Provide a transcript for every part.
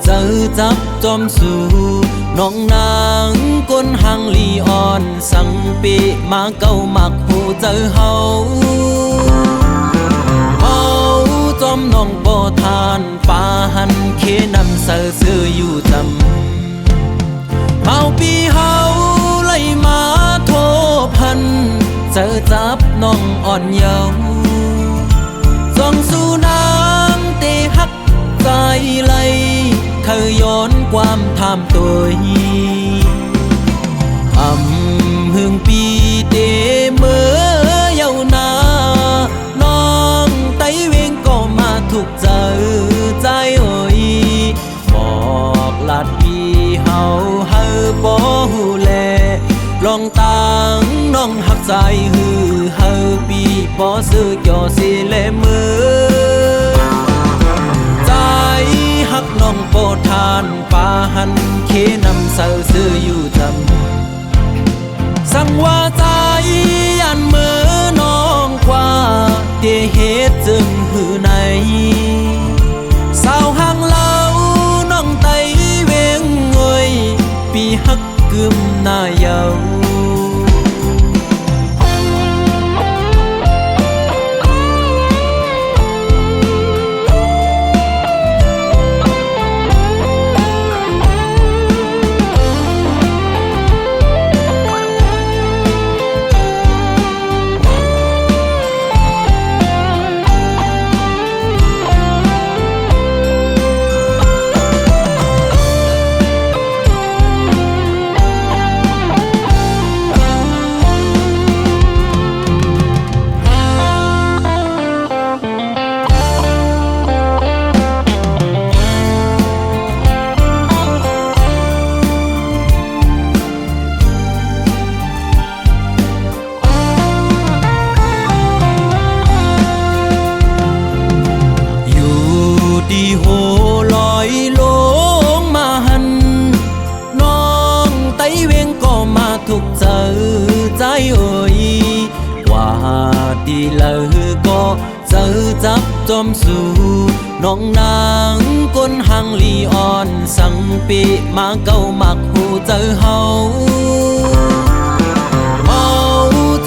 เจอจับจอมสู่น้องนางก้นหังลีอ่อนสังปีมาเก้ามักหูเจอเฮาจอมน้องบ่ทานป่าหันเคนำเสือซื้ออยู่จำเฮาปีเฮาไล่มาโทพันเจอจับน้องอ่อนเยาว์ส่องสู่นางเตหักใจไหลเคยย้อนความทำตัวหึงปีเตเมื่อเยาวนานองไตเวงก็มาถูกเจอใจเอ่ยบอกลาดปีเฮาบ่หูแลลองตังน้องหักใจปีบ่ซื้อจ่อสิเลมือใจหักน้องโปรทานป่าหันเคนำเสือซื้ออยู่จำสั่งว่าใจยันมือน้องกว่าเตเหตุจึงหือในสาวห่างเล่าน้องไตเวงเอ่ยปีหักกึมหน้าเยาดีโหลอยลงมาหันน้องไตเวงก็มาถูกเจอใจเอ่ยว่าดีเลยก็เจอจับจอมสู่น้องนางก้นหังลีอ่อนสังปีมาเก้ามักหูเจอเฮา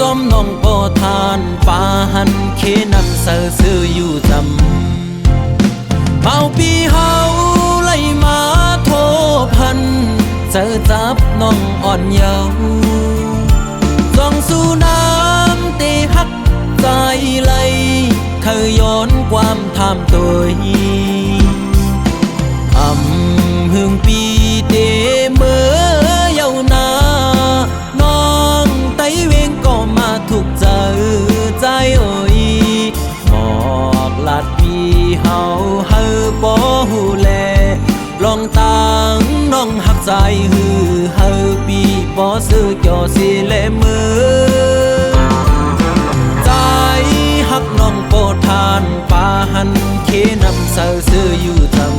จอมน้องบ่ทานป่าหันเคนำเสือซื้ออยู่จำเมาปีเฮาไล่มาโทพันเจอจับน้องอ่อนเยาว์ส่องสู่น้ำเตหักใจไหลเคยย้อนความทำตัวหึงปีเตเมื่อเยาวนานองไตเวงก็มาถูกเจอใจเอ่ยบอกลาดปีเฮาบ่หูแลลองตังน้องหักใจปีบ่ซื้อจ่อสิเลมือใจหักน้องโปรทานป่าหันเคนำเสือซื้ออยู่จำ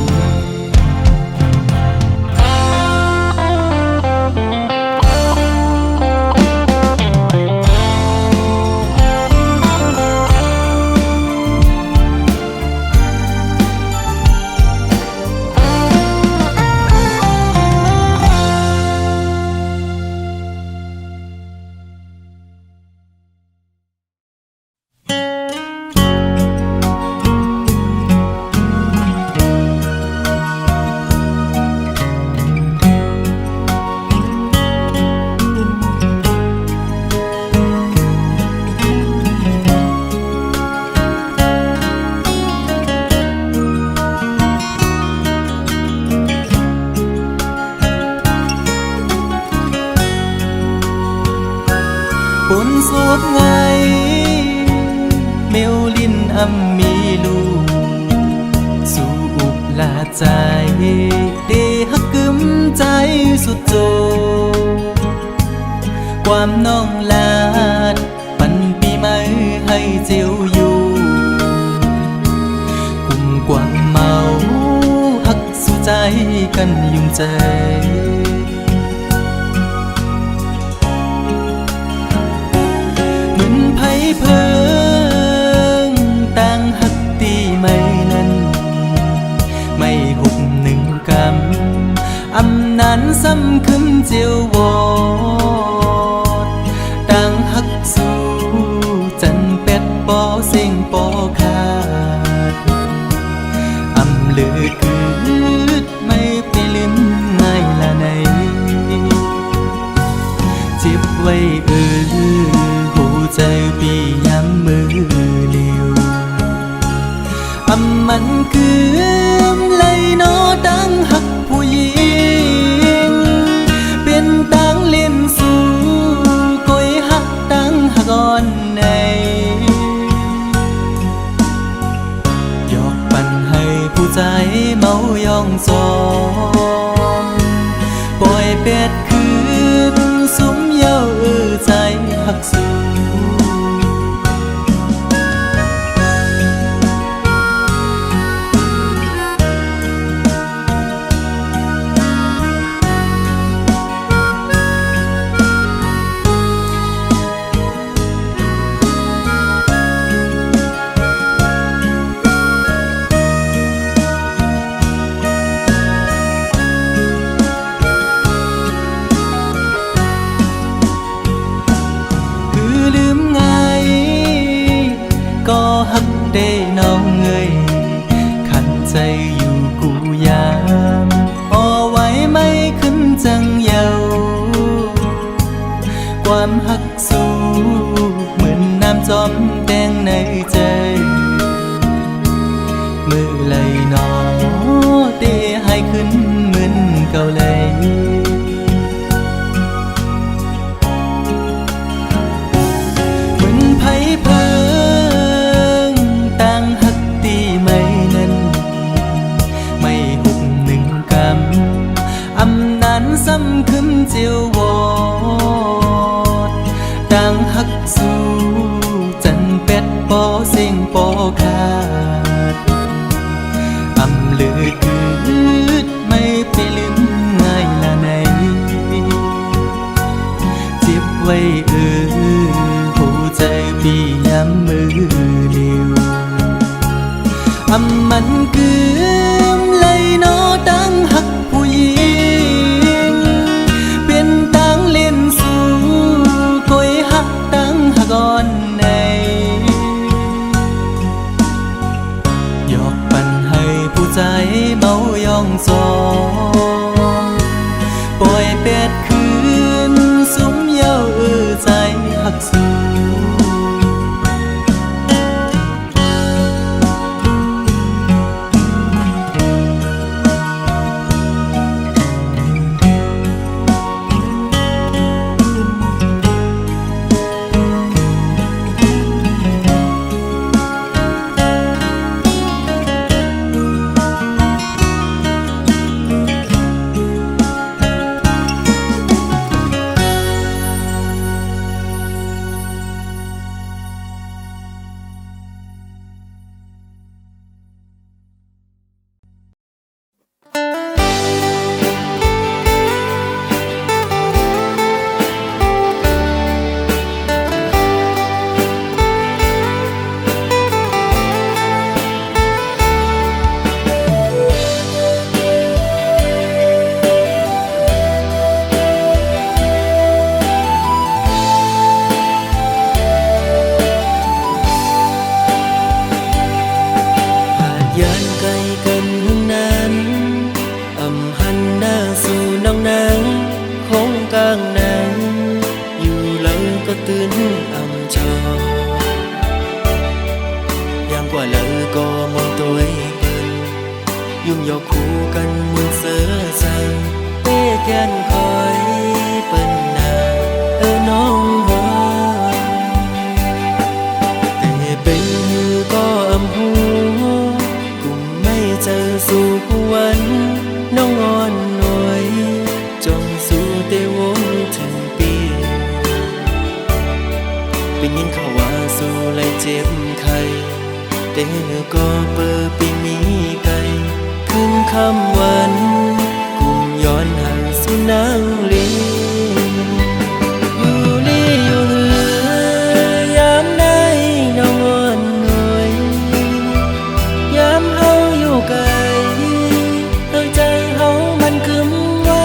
คนโสดไงเมลลินอำมีลูกสู่อุกลาใจเดฮักกึมใจสุดโจความน้องลาดปันปีใหม่ให้เจียวอยู่กุมกวางเมาฮักสู่ใจกันยุ่งใจเพิ่งต่างหักตีไม่นั้นไม่หุบหนึ่งกำ นั้นซ้ำขึ้นเจียววอดดังหักสู่จันเป็ดปอเสียงปอขาดอำลือคืดไม่ไปลืมง่ายละในจิบไว้หูใจปีย้ำมือเลียวมันคือเลยนอดังหักผู้หญิงเป็นตังเล่นสู่ก้อยหักตังหักอ่อนในหยอกปั่นให้ผู้ใจเมายองซองปล่อยเป็ดคืนสุมเย้าใจหักสู่ได้น้องเงยขันใจอยู่กูยามเอาไว้ไม่ขึ้นจังเยาความหักสู้เหมือนน้ำจอมแดงในใจมือไหลนอเตะให้ขึ้นเหมือนเก่าเลยเหมือนไผ่เพอซ้ำขึ้นเจียววอดดังหักสู่จันเป็ดปอเสียงปอขาดอำลือคืดไม่ไปลืมง่ายละในจิบไว้หูใจพี่ย้ำมือเลียวมันคือเลยนอดังหักผู้หญิงก่อนในหยอกปั่นให้ผู้ใจเมายองซองปล่อยเป็ดคืนสุมเย้าใจหักสู่ยกคู่กันมือเสือสังเต้แกนคอยเปิ้นนาน้องหัวแต่เป็นอยู่ก็อำหูกุมไม่เจอสู่วันน้องอ่อนหน่วยจงสู่เตวงถึงปีเป็นยินเขาว่าสู่เลยเจ็บไข้แต่ก็เปิดปีมีไกลคืนคำวันกุมย้อนหันสู่นางลีอยู่ลีอยู่เหือยามใดน้องอ่อนหน่วยยามเฮาอยู่ไกลใจเฮามันคืมไว้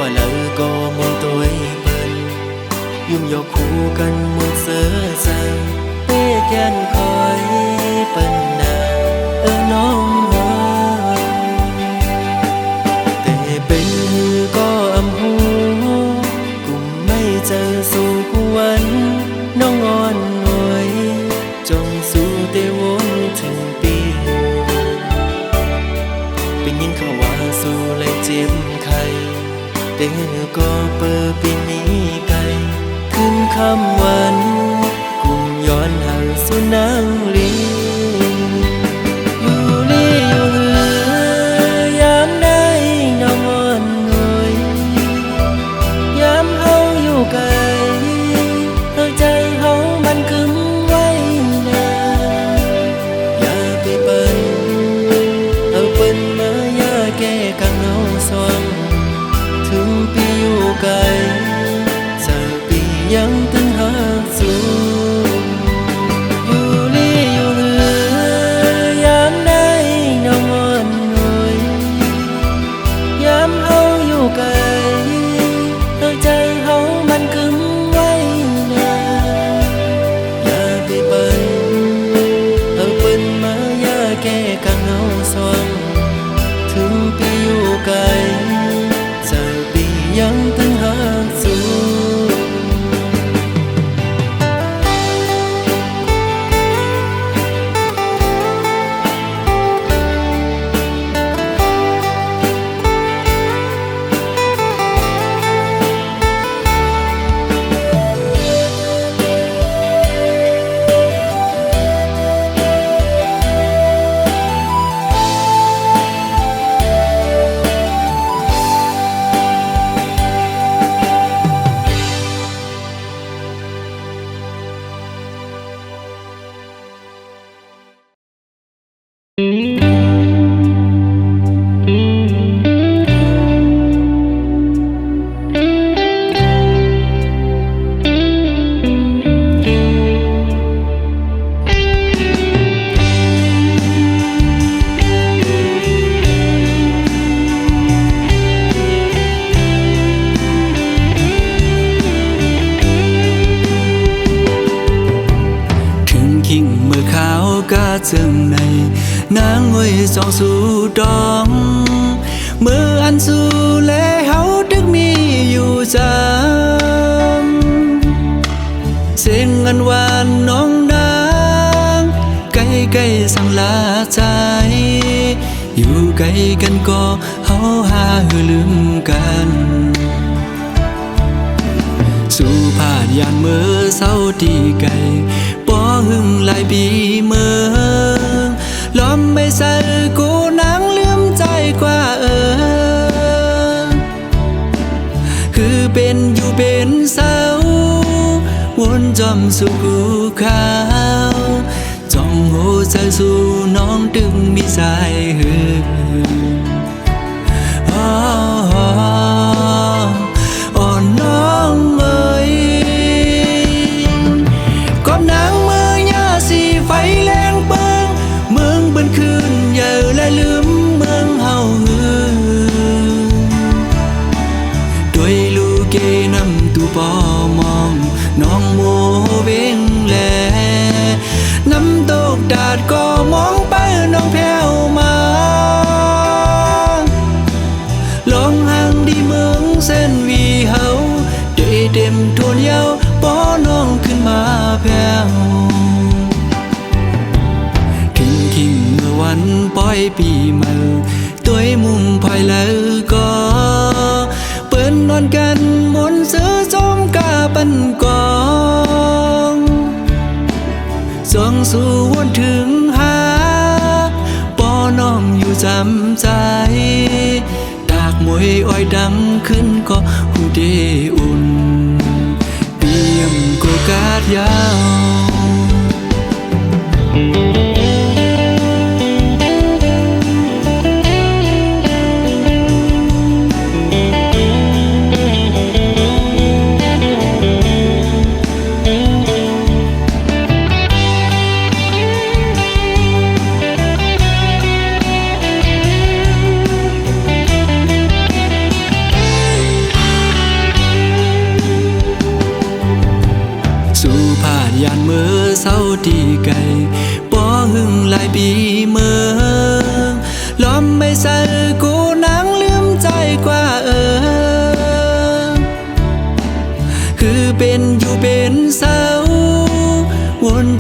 lỡ có muốn tôi bên dùng dọc khu cần muốn sơ sang bê khen khói bên nào ở nông hoaแต่เป็นก็อำหูกุมไม่เจอสู่วันน้องอ่อนหน่วยจงสู่เตวนถึงปีเป็นยินเขาว่าสู่เลยเจ็บไข้แต่ก็เปิดปีนี้ไกลขึ้นคำวันกุมย้อนหาสู่นางลีอยู่ลีอยู่เหือยามได้น้องอ่อนหน่วยยามเฮาอยู่ไกลใจเฮามันกึมไว้นาอย่าไปเปิ้นเอาเปิ้นมาอย่าแก้กังเฮาสว่างถึงปีอยู่ไกลสักปียังตึงหาสู่อยู่ลีอยู่เหือยามได้น้องอ่อนหน่วยยามเฮาอยู่ไกลใจเฮามันกึมไว้นาอย่าไปเปิ้นเอาเปิ้นมาอย่าแก้กังเฮาสว่างถึงปีอยู่ไกลสักปียังตึงหาสู่dừng này nắng ơi gió du đong mưa ăn du lễ háo đức miอยู่จำเสียงอันหวานน้องนางใกล้ใกล้สั่งลาใจอยู่ใกล้กันก็เฮาหาลืมกันสู่ผ่านยานเมื่อเศร้าที่ไกลป้อหึงหลายปีเมื่อล้อมไม่ใส่กูนางลืมใจกว่าคือเป็นอยู่เป็นเศร้าวนจอมสู่กูขาวจ้องหัวใจสู่น้องตึงมีสายหือ่อนน้องเอ้ยก้มนางเมื่อยาสีไฟแรงเบิ้งเมืองบนคืนอย่าและลืมเมืองเฮาด้วยลูกเกนำตูปอมองน้องโมเวงแลน้ำตกดาดก็มองไปน้องแผ่วมาลองห่างดีเมืองเส้นวีเฮาได้เต็มทวนยาวป้อน้องขึ้นมาแผ่วถึงคิงเมื่อวันปล่อยปีเมื่อตัวมุงพายแล้วก็เปิ้นนอนกันบนเสือจมกาปันกองส่องสู่วนถึงหาป้อน้องอยู่จำใจดากมวยอ้อยดังขึ้นก็หูเดอุ่นเตรียมโกกาดยาว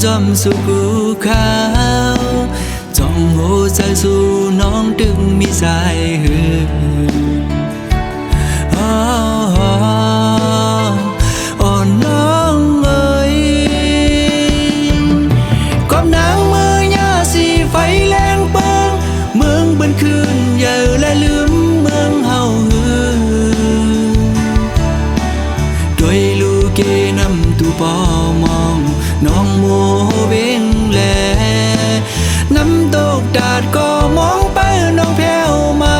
จอมสุกูขาวจ้องโหใจสู่น้องดึงมีสายหืนอ่อนน้องเอ้ยความนางมือยาสีไฟแรงเปิงเมืองเบิ้นคืนเยอะและลืมเมืองเฮาหือด้วยลูกเกนำตูปอมองน้องโมเวงแลน้ำตกดาดก็มองไปน้องแผ่วมา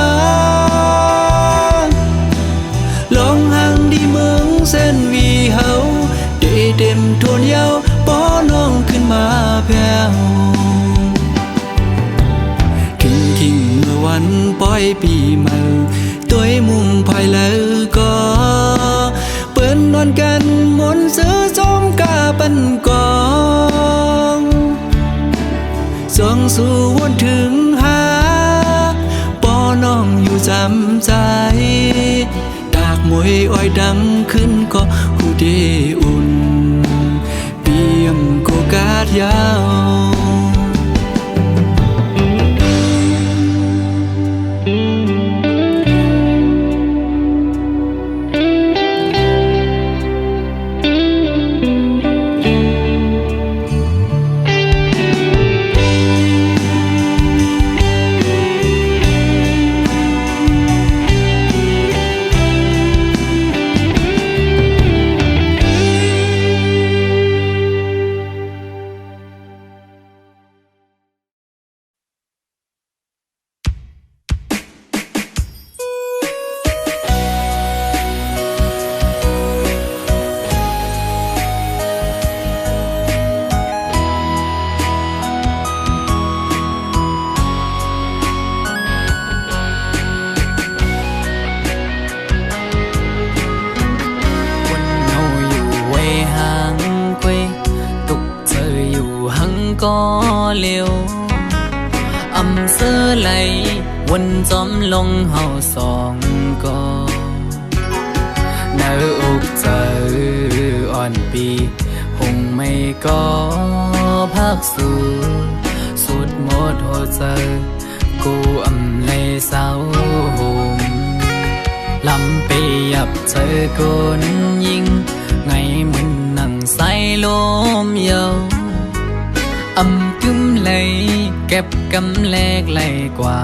ลองห่างดีเมืองเส้นวีเฮาได้เต็มทวนเยาป้อน้องขึ้นมาแผ่วคิงเมื่อวันปล่อยปีใหม่ตัวมุมภายแล้วก็เปิ้นนอนกันมนซื้อจมกาปันกองส่องสู่วนถึงหาป้อน้องอยู่จำใจดากมวยอ้อยดังขึ้นก็หูเดอุ่นเปียมโกกาดยาวก็เร็วอำเสื้อไหลวนจอมลงเฮาสองก็เนื้ออกเจออ่อนปีหงไม่ก็พักสู่สุดหมดหัวใจกูอำเลยเศร้าห่มลำไปยับเจอคนยิงไงมึนนั่งใส่ลมเยาอำกึมเลยเก็บกำแลกไหลกว่า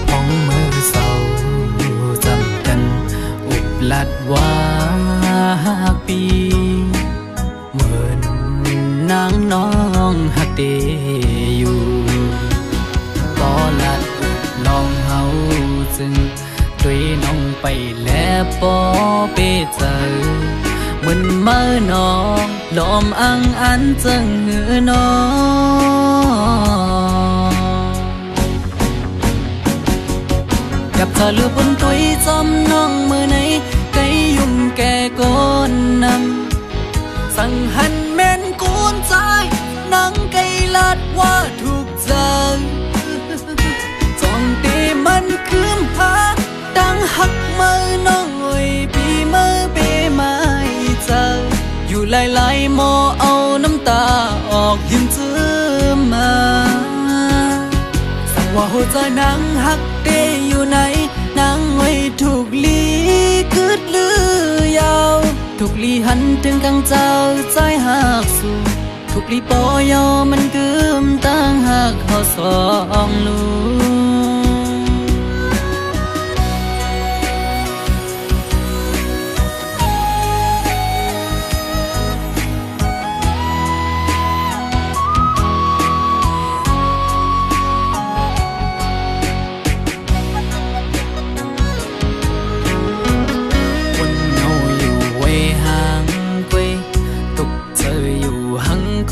ห้องมือเศร้าจำกันอุบลัดว่าปีเหมือนนางน้องหักเดอยู่ก็ลัดอุบลองเฮาจึงด้วยน้องไปแล้วปอเปเจอเหมือนเมื่อน้องลมอังอันจังเหือน้องกับเธอลือบนตุยจอมน้องมือไหนไกยุ่มแก่ก้นนำสั่งหันแม่นกูนใจนังไกลัดว่าถูกใจจ้องตีมันคืมหาดังหักมือน้องอ้อยปีมือเปมาเจออยู่หลายๆโมเอาน้ำตาออกยิ้มจื้อมาสั่งว่าหัวใจนางหักเดอยู่ไหนนางไว้ถูกลีคืดลือยาวถูกลีหันถึงกังเจ้าใจหักสู่ถูกลีปอยอมันกึมตั้งหักเขาสองลู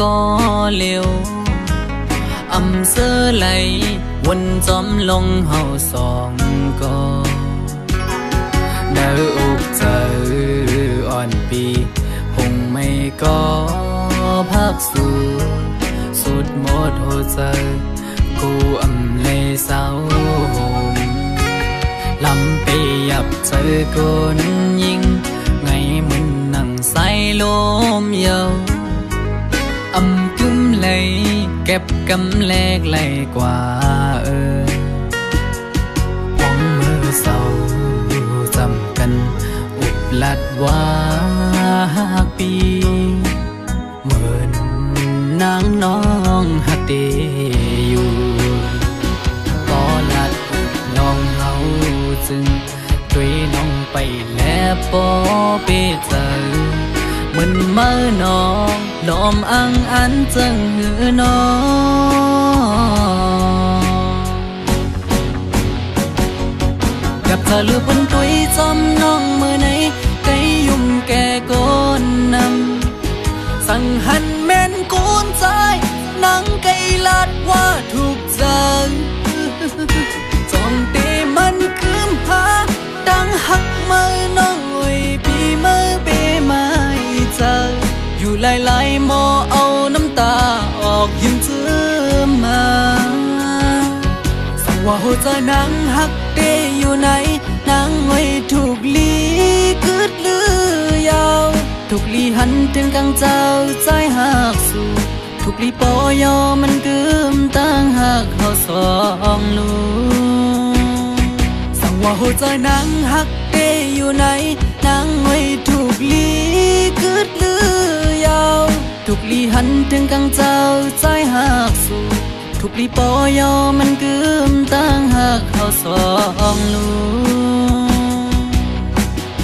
ก็เร็วอำเสื้อไหลวนจอมลงเฮาสองก็เนื้ออกเจออ่อนปีหงไม่ก็พักสู่สุดหมดหัวใจกูอำเลยเศร้าห่มลำไปยับเจอคนยิงไงมึนนั่งใ ใส่ลมเยาอำกึมเลยเก็บกำแลกไหลกว่าพ้องมือเศร้าจำกันอุบลัดว่าปีเหมือนนางน้องฮักเดอยู่ก็ลัดน้องเฮาจึงด้วยน้องไปแล้วปอเปเจอเหมือนเมื่อน้องลมอังอันจึงหือน้องกับเธอลือบนตุยจอมน้องเมื่อไหนไกยุ่มแก่ก้นนำสั่งหันแม่นกูนใจนังไกลาดว่าถูกใจจองเตมันคืมหาดังหักเมื่อน้องไว้ปีเมื่อเปไม่เจออยู่หลายๆมอเอาน้ำตาออกยิ้มเจือมาสั่งว่าหัวใจนางหักเตอยู่ไหนนางไว้ถูกลีกึดลือยาวถูกลีหันถึงกลางเจ้าใจหักสู่ถูกลีปอยอมันกึมตั้งหักเขาสองลูกสั่งว่าหัวใจนางหักเตอยู่ไหนนางไว้ถูกลีกึดลือยาวถูกลีหันถึงกลางเจ้าใจหักสู่ถูกลีปอยอมันกึมตั้งหักเขาสองลูก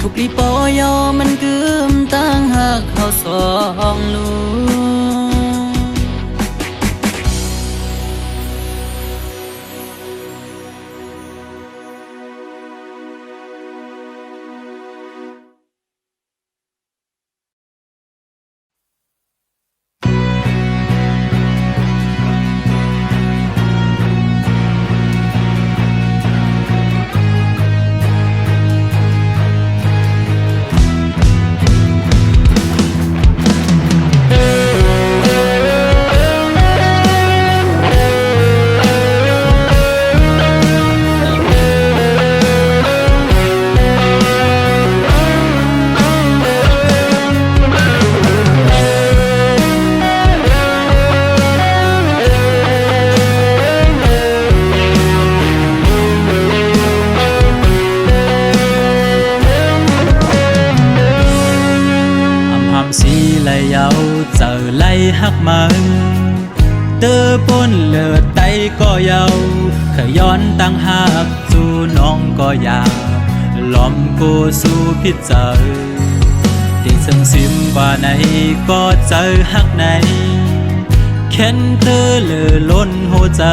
ถูกลีปอยอมันกึมตั้งหักเขาสองลูกเจอไล่หักมันเตอปนเลือดไตก็เยาขย้อนตั้งหักสู่น้องก็ยาวล้อมกูสู่พิษเจอที่ซึ่งซิมว่าไหนก็เจอหักไหนเข็นเตอเลือล้นหัวใจ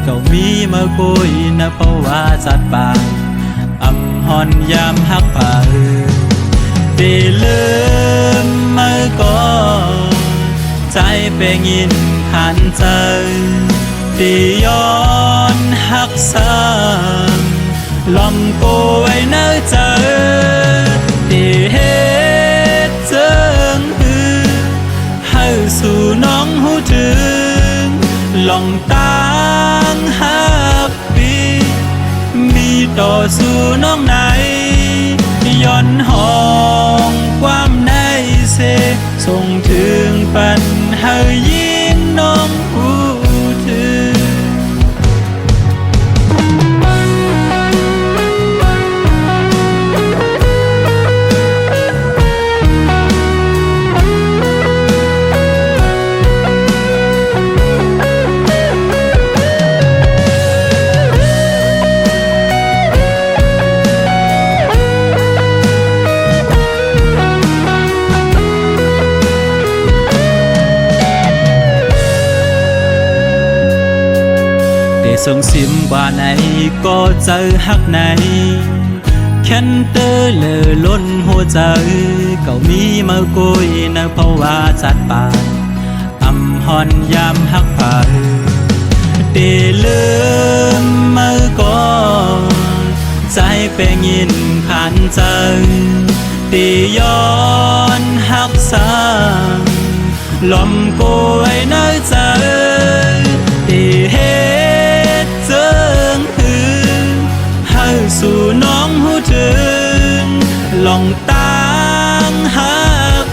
ก็มีมาคุยนะเพราะว่าจัดป่าอำหอนยามหักป่าได้ลืมเมื่อก่อนใจเป็นยินหันใจที่ย้อนหักซ้ำลอมกูไว้เนื้อใจที่เฮ็ดเจิงหือให้สู่น้องหูถึงลองตั้งหักปีมีต่อสู่น้องไหนย้อนห้องความในเสส่งถึงปัญหายิ่งน้องหูถึงส่งซิมว่าไหนก็เจอหักไหนแค้นเตอเลอล้นหัวใจก็มีมากุยนะเพราะว่าจัดป่าอำหอนยามหักผ่าได้ลืมเมื่อก่อนใจเป็นยินผ่านใจได้ย้อนหักซ้ำลมกูไว้ในใจได้เฮ็ดเจิงหือให้สู่น้องหูถึงลองตั้งหัก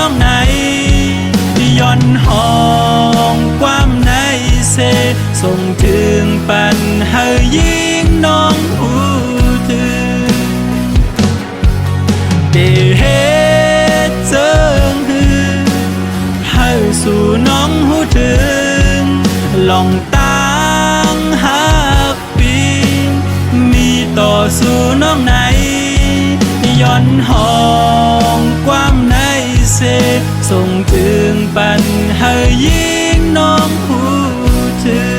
น้องไหนย้อนห้องความในเสส่งถึงปันให้ยิ่งน้องหูถึงได้เฮ็ดเจิงหือให้สู่น้องหูถึงลองตั้งหักปีมีต่อสู่น้องไหนย้อนห้องความในเสส่งถึงปันให้ยิ่งน้องหูถึง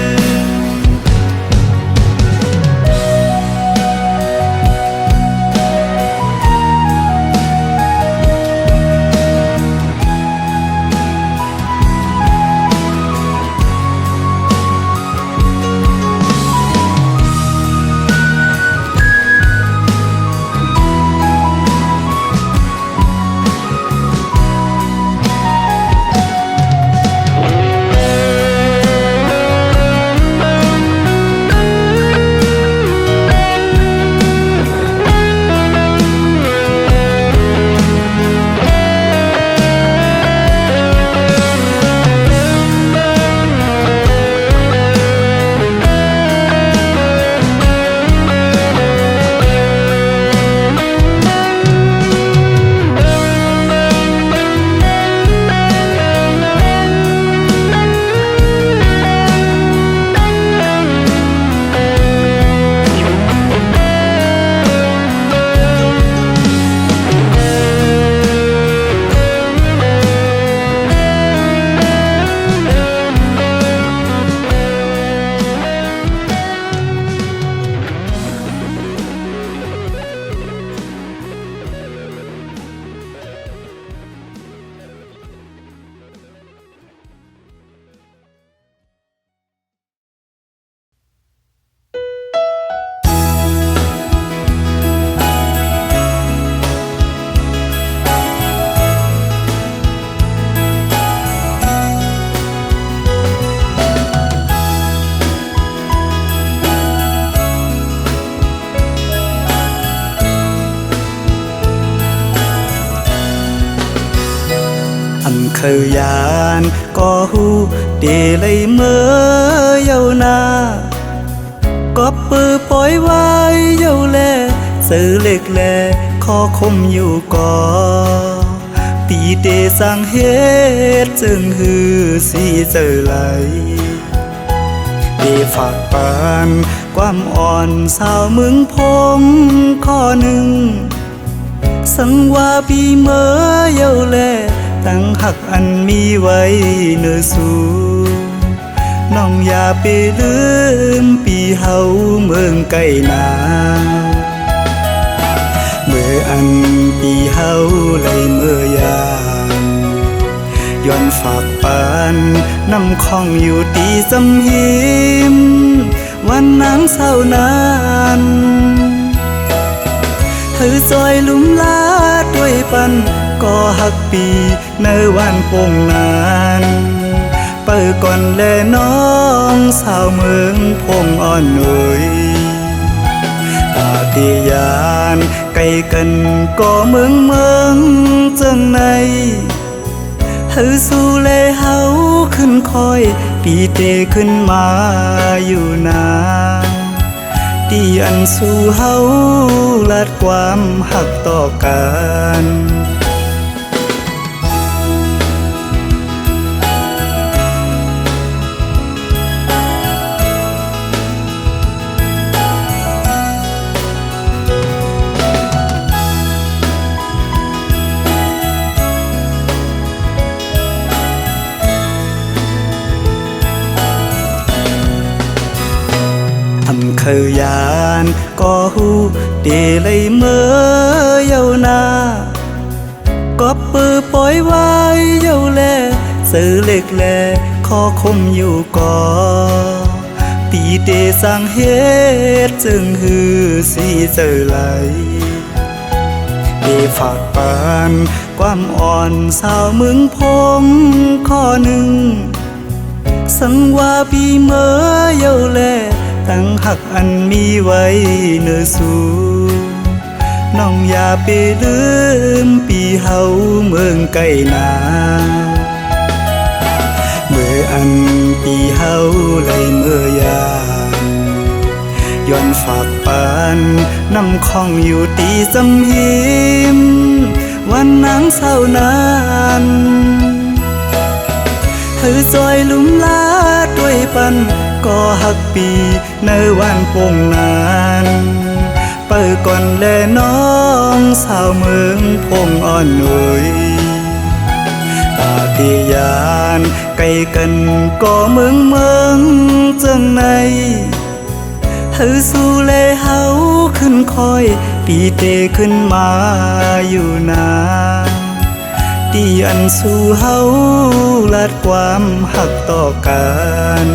เคยยานก็หูเดเลยเมื่อเยานาก็ปือปล่อยไว้เยาแลซื้อเล็กแลขอคมอยู่ก่อตีเดสังเหตุจึงหือสีเจอไหลเดฝากปานความอ่อนสาวมึงพงข้อหนึ่งสังว่าปีเมื่อเยาแลตั้งหักอันมีไว้เนื้อสู่น้องอย่าไปลืมปีเฮาเมืองไก่นาเมื่ออันปีเฮาไหลเมื่อยามย้อนฝากปานน้ำคองอยู่ตีสำหิมวันนางเศร้านานเธอจอยลุ่มลาด้วยปันก็หักปีในวันปงนานเปิดก่อนแลน้องสาวเมืองพงอ่อนหน่อยตาตียานไกลกันก็เมืองจังในเฮาสู่แลเฮาขึ้นคอยปีเตขึ้นมาอยู่นาที่อันสู่เฮาลัดความหักต่อกันเคยยานก็หูเดเลยเมื่อเยานาก็ปือปล่อยไว้เยาแลซื้อเล็กแลขอคมอยู่ก่อตีเดสังเหตุจึงหือสีเจอไหลเดฝากปานความอ่อนสาวมึงพงข้อหนึ่งสังว่าปีเมื่อเยาแลตั้งหักอันมีไว้เนื้อสู่ น้องอย่าไปลืมปีเฮาเมืองไก่นาเมื่ออันปีเฮาไหลเมื่อยามย้อนฝากปานน้ำของอยู่ตีสำหิมวันนางเศร้านานหือซอยลุมลาด้วยปันก็หักปีในวันปงนานเปิดก่อนแลน้องสาวเมืองพงอ่อนหนุ่ยปาฏิญาณไกลกันก็เมืองจังในหือสู่เลเฮาขึ้นคอยปีเตขึ้นมาอยู่นาที่อันสู่เฮาลาดความหักต่อกัน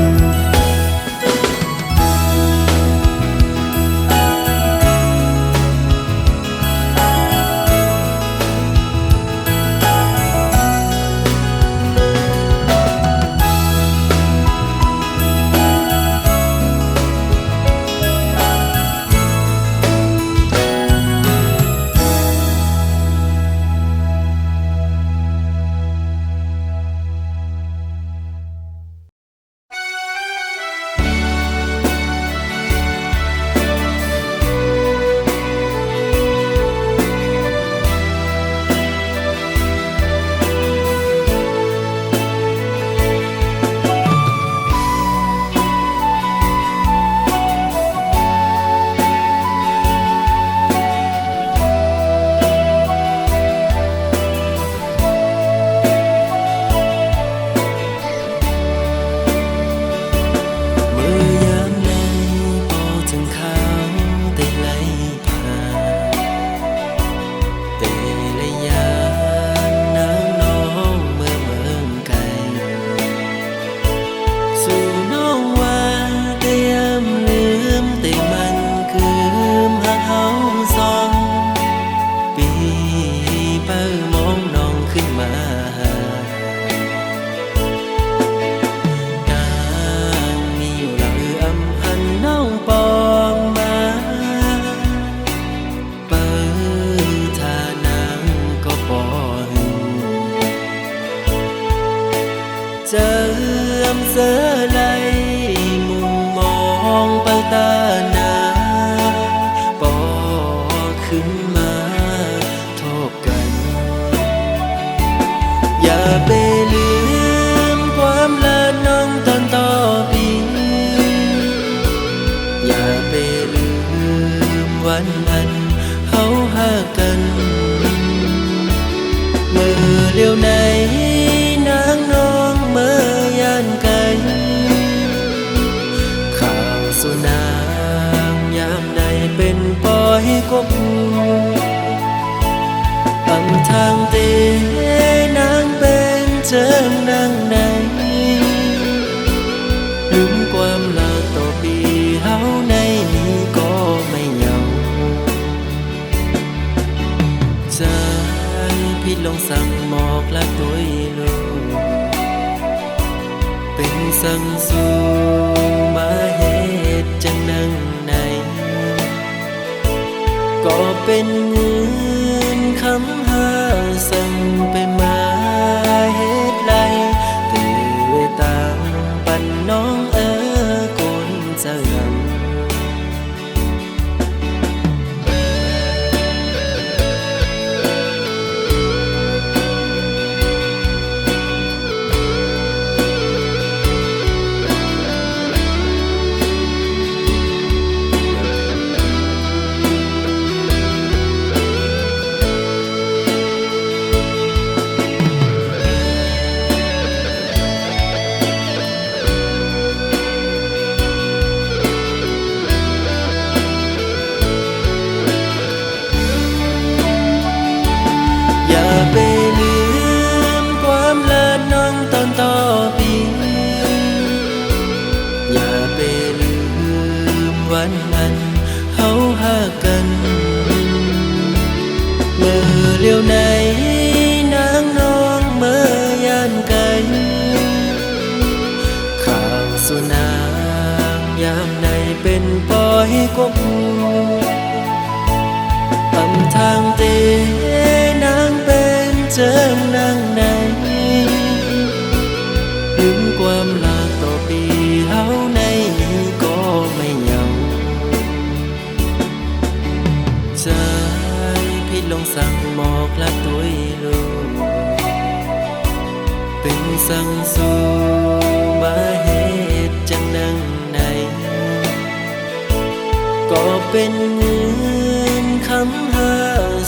เจิมเสลายมุมมองเปิดตาหนาปอขึ้นมาทบกัน อย่าไปลืมความละน้องตอนต่อปีอย่าไปลืมวันอันเฮาหากันเมื่อเลี้ยวในนางน้องเมื่อยานไกลข่าวสุนางยามใดเป็นปอยกบอำทางเตนางเป็นเจิงนางในลืมความลาต่อปีเฮาในนี้ก็ไม่เหงาใจพี่ลงสั่งหมอกละตัวลูกเป็นสั่งสู่มาเหตุจังนั่งในก็เป็นเงินคำหาสั่งไปมาเหตุไรตือตามปันน้องกุนจะงำไปลืมความละน้องตอนต่อปีอย่าไปลืมวันนั้นเฮาหากันเมื่อเลี้ยวในนางน้องเมื่อยานไกลข่าวสุนางยามในเป็นปอยกบ อำทางเตนางเป็นเจิงนางไหนลืมความลาต่อปีเฮาในก็ไม่เหงาใจพี่ลงสั่งหมอกละตัวลูกเป็นสั่งสู่มาเหตุจังนังไหนก็เป็นเงินคำหา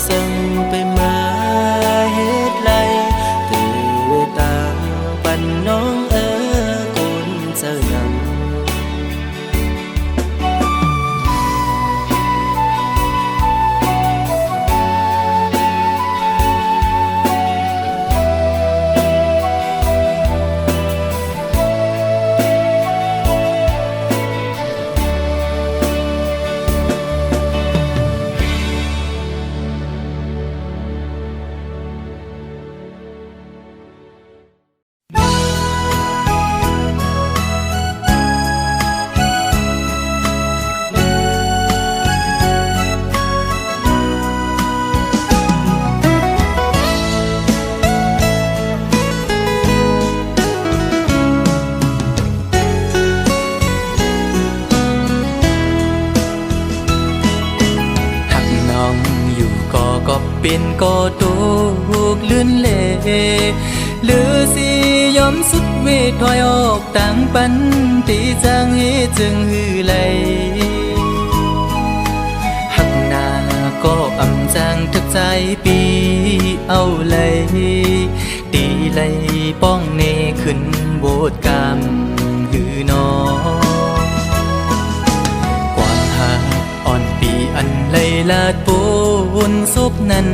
สั่งไปมาเหตุไรตื่นตามปันน้องคนเจ้ายัง เป็นก็ถูกลื่นเล่หรือสิยอมสุดเวทถอยออกต่างปันตีจางเหจึงหือไหลหักหน้าก็อำจางทักใจปีเอาเลยตีไหลป้องเนขึ้นโบดกามหือนออ่อนปีอันไหลลาดปูนศพนั้น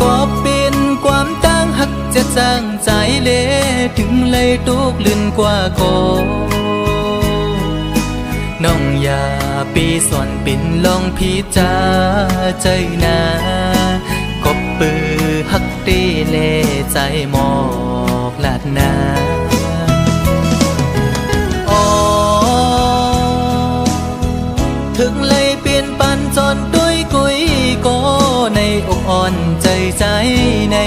ก็เป็นความตั้งหักจะจางใจเละถึงเลยตุกลื่นกว่าก่อน้องอย่าปีสอนปิ่นลองพิจาใจนาก็ปือหักตีเล่ใจหมอกลาดนาถึงเลยเปลี่ยนปันจนด้วยกุยก็ในอกอ่อนใจใจใน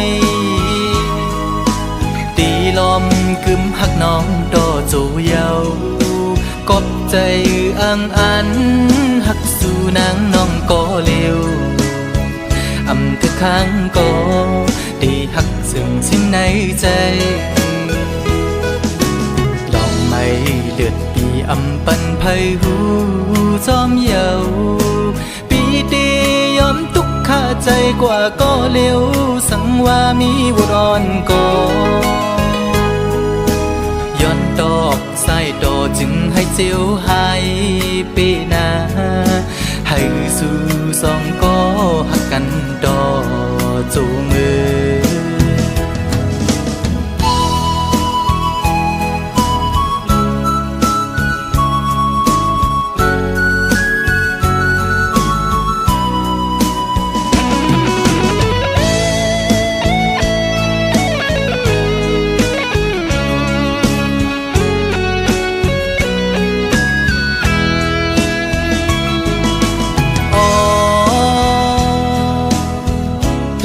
ตีลมกึมหักน้องโตจูเยากบใจอังอันหักสู่นางน้องก็เร็วอำคือข้างก็ตีหักซึ่งสิ้นในใจลองไม่เลือดปีอำปันไพหูจอมเยาปีตียอมทุกข้าใจกว่าก็เร็วสังว่ามีบุรอนก็ย้อนดอกสายดอจึงให้เจียวหายปีนาให้สู่สองก็หักกันดอจูมือ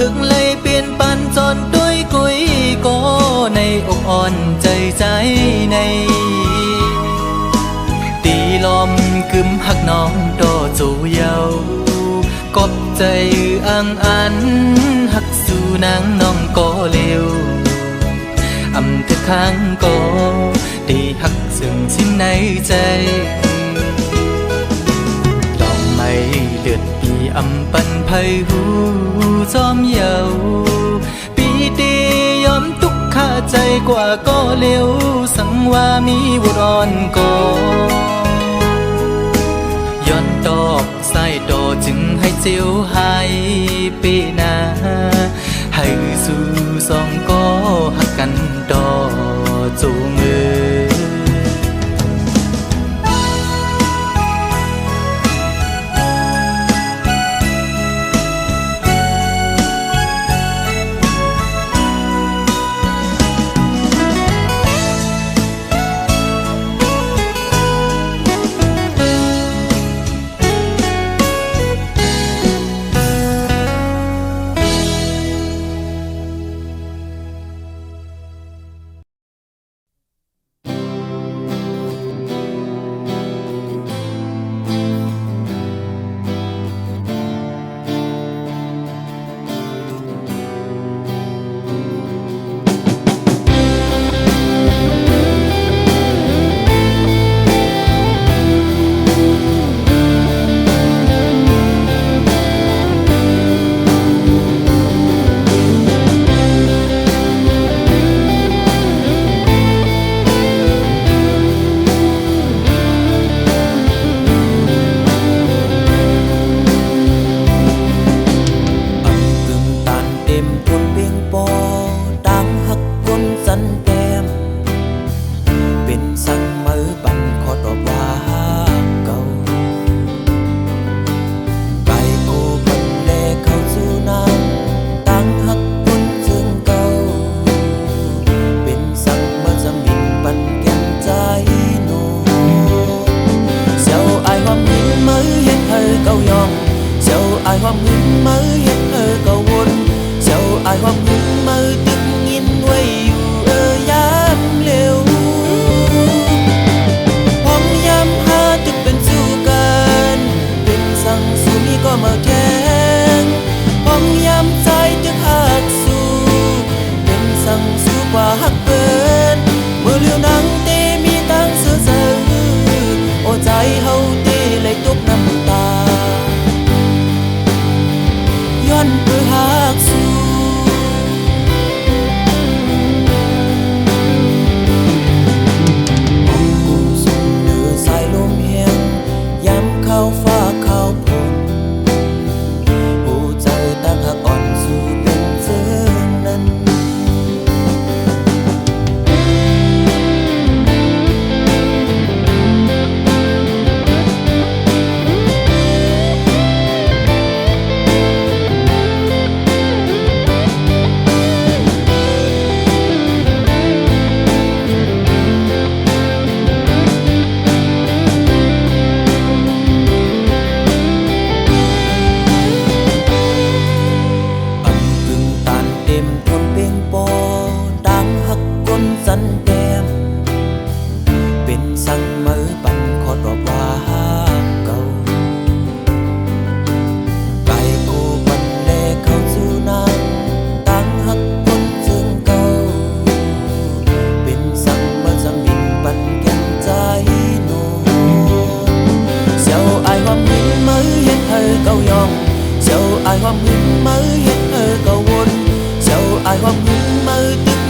ถึงเลยเปลี่ยนปันจนด้วยกุยก็ในอกอ่อนใจใจในตีลมกึมหักน้องโตจูเยากบใจอังอันหักสู่นางน้องก็เร็วอำแต่ข้างก็ตีหักซึ่งสิ้นในใจลองไม่เลือดปีอำปันไพหูจอมเยาปีตียอมทุกข้าใจกว่าก็เร็วสังว่ามีบุรอนก็ย้อนดอกสายดอจึงให้เจียวหายปีนาให้สู่สองก็หักกันดอจูมือ ai hoang hương mơ hết ở cầu vốn dẫu ai hoang hương mơ tức nhìn quayอยู่ยามเร็วพร้อมยามหาตึกเป็นสู้กันเป็นสั่งสู้มีก็มาแข่งพร้อมยามใจตึกหักสู้เป็นสั่งสู้กว่าหักเปินเมื่อเลี้ยวนังเตมีตั้งเสือเสือโอ้ใจเฮาเตเลยตกน้ำตาย้อนเพื่อหักสู้เข้าฟ้าเข้าฝนผู้เจอตั้งหักอ่อนสู่เป็นเสือนั้นสันแก้มเป็นสั่งมือปันขอดรอบว่าเก่าไก่กูปันแลเข้าสู่นางตั้งหักคนซึ่งเก่าเป็นสั่งมือสั่งบินปันแก้มใจโนเจ้าอายความหึงมือเห็นเธอเก่ายองเจ้าอายความหึงมือเห็นเธอเก่าวนเจ้าอายความหึงมือตึก